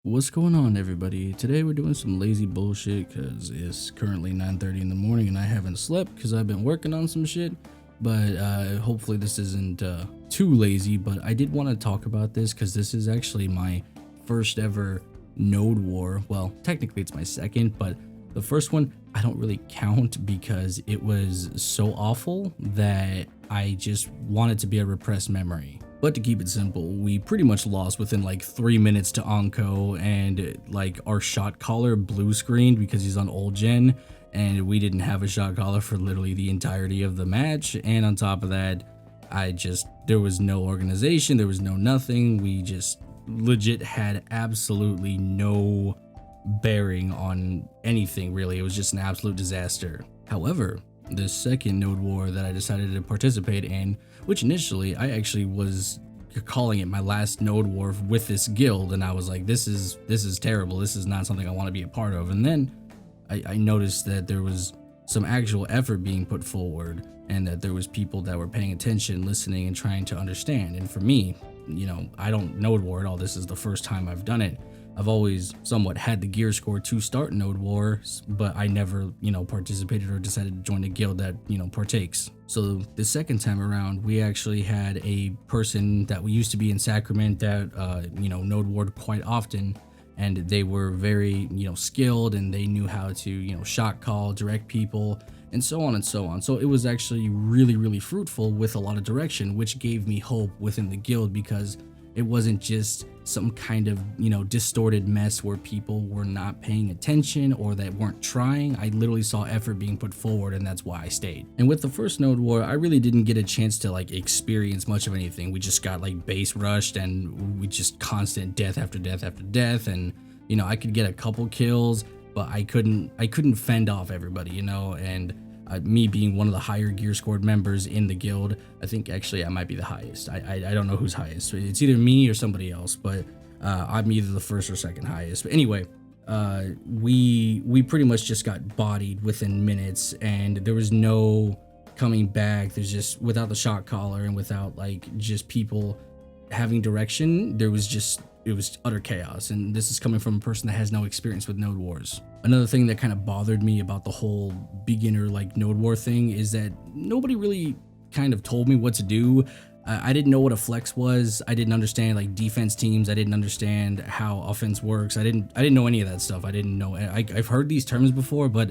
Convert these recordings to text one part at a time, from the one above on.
What's going on, everybody? Today we're doing some lazy bullshit because it's currently 9:30 in the morning and I haven't slept because I've been working on some shit. But hopefully this isn't too lazy. But I did want to talk about this because this is actually my first ever NodeWar. Well, technically it's my second, but the first one I don't really count because it was so awful that I just want it to be a repressed memory. But to keep it simple, we pretty much lost within like 3 minutes to Onko, and like our shot caller blue screened because he's on old gen, and we didn't have a shot caller for literally the entirety of the match. And on top of that, there was no organization, there was no nothing. We just legit had absolutely no bearing on anything really. It was just an absolute disaster. However, the second NodeWar that I decided to participate in, which initially I actually was calling it my last NodeWar with this guild, and I was like, this is terrible, this is not something I want to be a part of. And then I noticed that there was some actual effort being put forward, and that there was people that were paying attention, listening, and trying to understand. And for me, I don't NodeWar at all. This is the first time I've done it. I've always somewhat had the gear score to start NodeWar, but I never, participated or decided to join a guild that, partakes. So the second time around, we actually had a person that we used to be in Sacrament that, NodeWar'd quite often, and they were very, skilled, and they knew how to, shot call, direct people, and so on and so on. So it was actually really, really fruitful with a lot of direction, which gave me hope within the guild, because it wasn't just some kind of, distorted mess where people were not paying attention or that weren't trying. I literally saw effort being put forward, and that's why I stayed. And with the first NodeWar, I really didn't get a chance to experience much of anything. We just got base rushed, and we just constant death after death after death. And, I could get a couple kills, but I couldn't fend off everybody, and me being one of the higher gear scored members in the guild, I think actually I might be the highest. I don't know who's highest. It's either me or somebody else, but I'm either the first or second highest. But anyway, we pretty much just got bodied within minutes, and there was no coming back. There's just, without the shot caller and without just people having direction, it was utter chaos. And this is coming from a person that has no experience with NodeWars. Another thing that kind of bothered me about the whole beginner NodeWar thing is that nobody really kind of told me what to do. I didn't know what a flex was. I didn't understand defense teams. I didn't understand how offense works. I didn't know any of that stuff. I didn't know. I've heard these terms before, but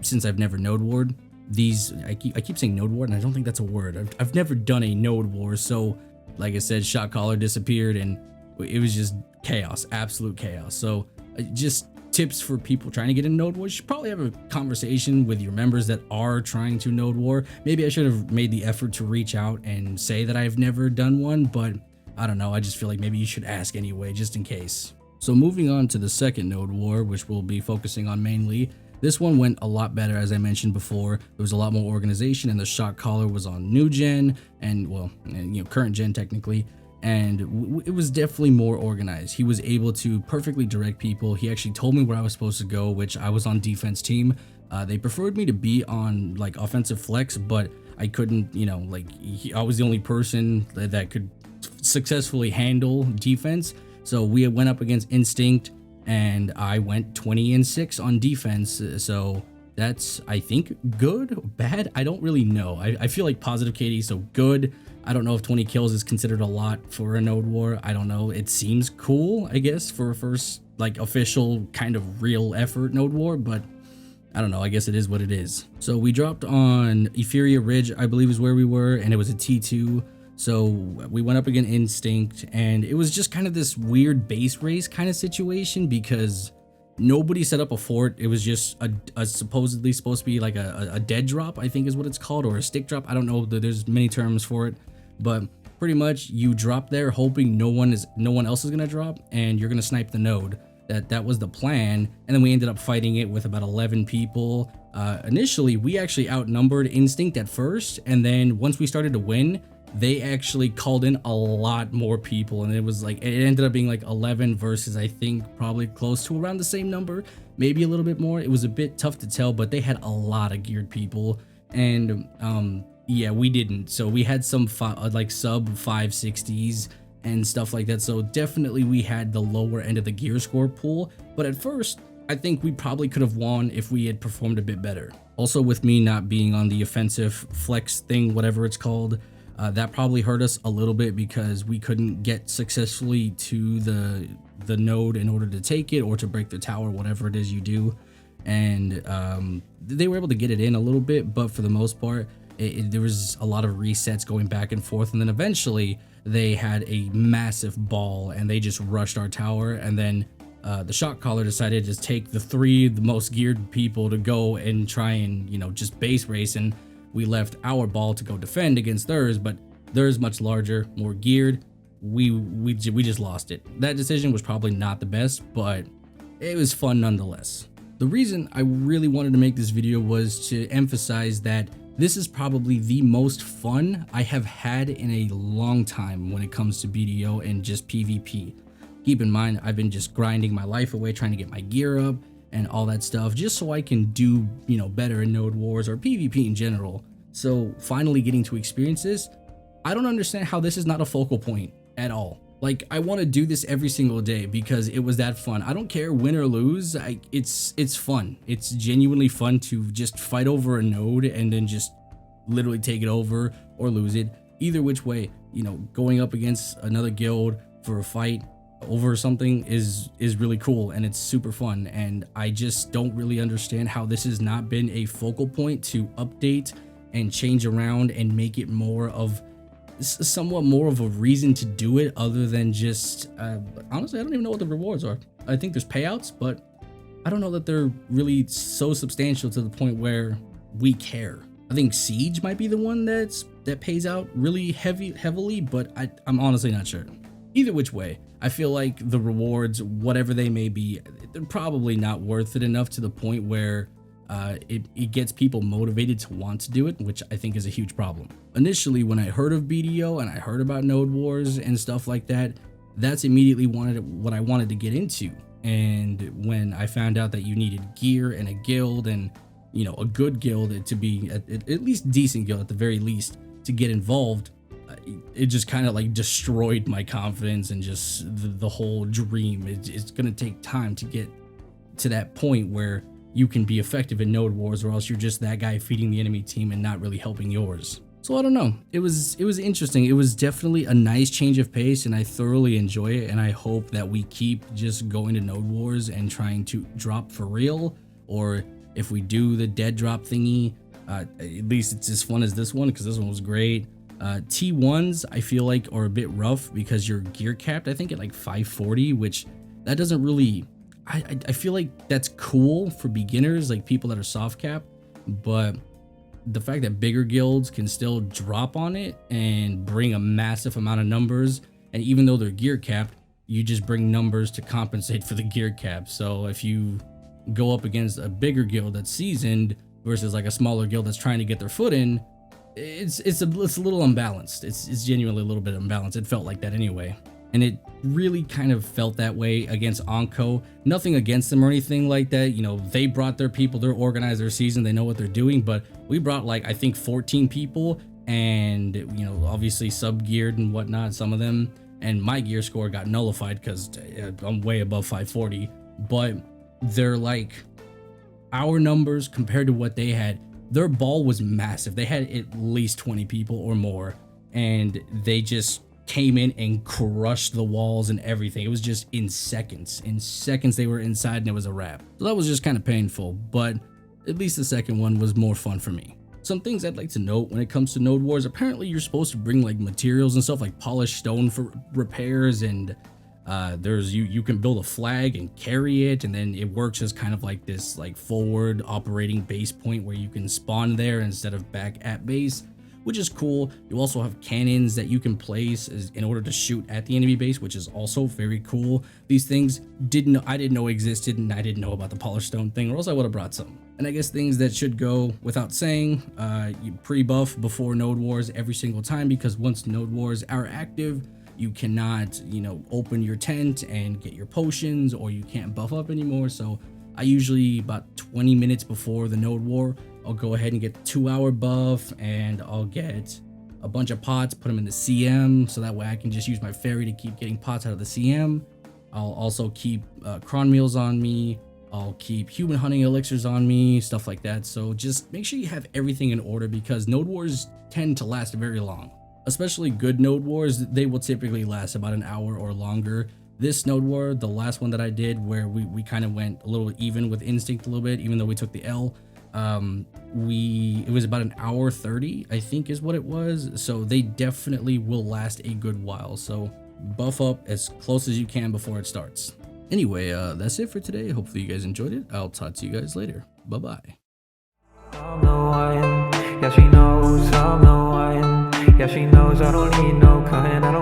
since I've never NodeWar'd these, I keep saying NodeWar, and I don't think that's a word. I've never done a NodeWar, so like I said, shot caller disappeared, and it was just chaos, absolute chaos. So just tips for people trying to get in NodeWar: you should probably have a conversation with your members that are trying to NodeWar. Maybe I should have made the effort to reach out and say that I've never done one, but I don't know. I just feel like maybe you should ask anyway, just in case. So moving on to the second NodeWar, which we'll be focusing on mainly. This one went a lot better, as I mentioned before. There was a lot more organization, and the shot caller was on new gen and current gen technically. And it was definitely more organized. He was able to perfectly direct people. He actually told me where I was supposed to go, which I was on defense team. They preferred me to be on offensive flex, but I couldn't, I was the only person that could successfully handle defense. So we went up against Instinct, and I went 20-6 on defense. So that's, I think, good or bad. I don't really know. I feel like positive KD, so good. I don't know if 20 kills is considered a lot for a NodeWar. I don't know. It seems cool, I guess, for a first official kind of real effort NodeWar, but I don't know. I guess it is what it is. So we dropped on Euphoria Ridge, I believe is where we were, and it was a T2. So we went up against Instinct, and it was just kind of this weird base race kind of situation because nobody set up a fort. It was just a supposedly supposed to be a dead drop, I think is what it's called, or a stick drop. I don't know. There's many terms for it, but pretty much you drop there hoping no one else is gonna drop, and you're gonna snipe the node. That was the plan. And then we ended up fighting it with about 11 people. Initially, we actually outnumbered Instinct at first, and then once we started to win, they actually called in a lot more people, and it ended up being 11 versus, I think, probably close to around the same number, maybe a little bit more. It was a bit tough to tell, but they had a lot of geared people, and yeah, we didn't. So we had some sub 560s and stuff like that. So definitely we had the lower end of the gear score pool, but at first I think we probably could have won if we had performed a bit better. Also, with me not being on the offensive flex thing, whatever it's called, that probably hurt us a little bit because we couldn't get successfully to the node in order to take it or to break the tower, whatever it is you do. And they were able to get it in a little bit, but for the most part, there was a lot of resets going back and forth. And then eventually they had a massive ball and they just rushed our tower. And then the shot caller decided to take the most geared people to go and try and, you know, just base race. And we left our ball to go defend against theirs, but theirs much larger, more geared. We just lost it. That decision was probably not the best, but it was fun nonetheless. The reason I really wanted to make this video was to emphasize that this is probably the most fun I have had in a long time when it comes to BDO and just PvP. Keep in mind, I've been just grinding my life away trying to get my gear up and all that stuff just so I can do, you know, better in Node Wars or PvP in general. So finally getting to experience this, I don't understand how this is not a focal point at all. Like, I want to do this every single day because it was that fun. I don't care win or lose. It's fun. It's genuinely fun to just fight over a node and then just literally take it over or lose it. Either which way, you know, going up against another guild for a fight over something is really cool and it's super fun. And I just don't really understand how this has not been a focal point to update and change around and make it more of somewhat more of a reason to do it other than just honestly, I don't even know what the rewards are. I think there's payouts, but I don't know that they're really so substantial to the point where we care. I think Siege might be the one that pays out really heavily, but I'm honestly not sure. Either which way, I feel like the rewards, whatever they may be, they're probably not worth it enough to the point where it gets people motivated to want to do it, which I think is a huge problem. Initially, when I heard of BDO and I heard about Node Wars and stuff like that, that's immediately what I wanted to get into. And when I found out that you needed gear and a guild and, you know, a good guild to be at least decent guild at the very least to get involved, it just kind of like destroyed my confidence and just the whole dream. It's going to take time to get to that point where you can be effective in Node Wars, or else you're just that guy feeding the enemy team and not really helping yours. So I don't know. It was interesting. It was definitely a nice change of pace and I thoroughly enjoy it. And I hope that we keep just going to Node Wars and trying to drop for real. Or if we do the dead drop thingy, at least it's as fun as this one, because this one was great. T1s I feel like are a bit rough because you're gear capped, I think at like 540, which that doesn't really, I feel like that's cool for beginners, like people that are soft cap, but the fact that bigger guilds can still drop on it and bring a massive amount of numbers, and even though they're gear capped, you just bring numbers to compensate for the gear cap. So if you go up against a bigger guild that's seasoned versus like a smaller guild that's trying to get their foot in, it's a little unbalanced. It's genuinely a little bit unbalanced. It felt like that anyway. And it really kind of felt that way against Onco. Nothing against them or anything like that. You know, they brought their people, they're organized their season, they know what they're doing, but we brought like, I think 14 people and, you know, obviously sub geared and whatnot, some of them. And my gear score got nullified because I'm way above 540, but they're like our numbers compared to what they had. Their ball was massive. They had at least 20 people or more, and they just came in and crushed the walls and everything. It was just in seconds. In seconds they were inside and it was a wrap. So that was just kind of painful, but at least the second one was more fun for me. Some things I'd like to note when it comes to Node Wars, apparently you're supposed to bring like materials and stuff like polished stone for repairs, and you can build a flag and carry it, and then it works as kind of like this like forward operating base point where you can spawn there instead of back at base, which is cool. You also have cannons that you can place in order to shoot at the enemy base, which is also very cool. These things I didn't know existed, and I didn't know about the polished stone thing, or else I would have brought some. And I guess things that should go without saying, you pre-buff before Node Wars every single time, because once Node Wars are active, you cannot, you know, open your tent and get your potions, or you can't buff up anymore. So I usually about 20 minutes before the Node War, I'll go ahead and get the 2-hour buff, and I'll get a bunch of pots, put them in the CM, so that way I can just use my fairy to keep getting pots out of the CM. I'll also keep cron meals on me. I'll keep human hunting elixirs on me, stuff like that. So just make sure you have everything in order, because node wars tend to last very long. Especially good node wars, they will typically last about an hour or longer. This node war, the last one that I did, where we kind of went a little even with instinct a little bit, even though we took the L, it was about an hour 30, I think is what it was. So they definitely will last a good while. So buff up as close as you can before it starts. Anyway, that's it for today. Hopefully you guys enjoyed it. I'll talk to you guys later. Bye-bye. Yeah, she knows, yeah, she knows I don't need no kind, I don't